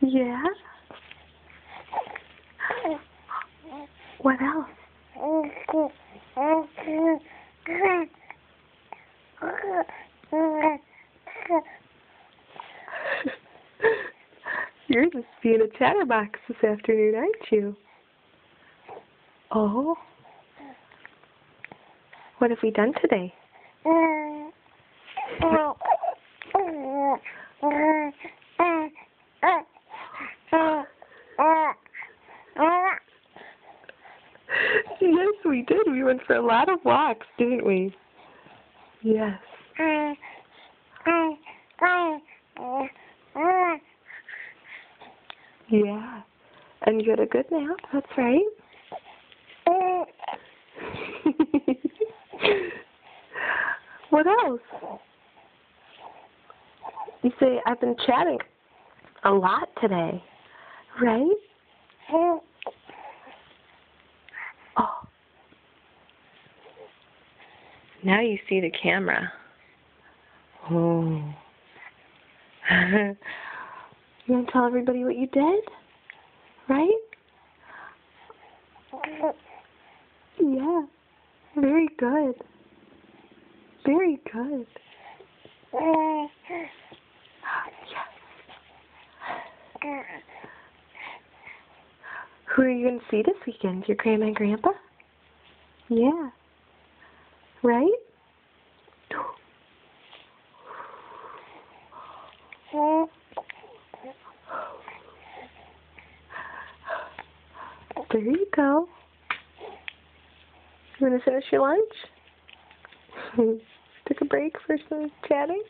Yeah? What else? You're just being a chatterbox this afternoon, aren't you? Oh? What have we done today? Yes, we did. We went for a lot of walks, didn't we? Yes. Yeah. And you had a good nap, that's right. What else? You say, I've been chatting a lot today, right? Oh. Now you see the camera. Oh. You want to tell everybody what you did? Right? Yeah. Very good. Very good. Yes. Who are you going to see this weekend? Your grandma and grandpa? Yeah. Right? There you go. You want to finish your lunch? Took a break for some chatting?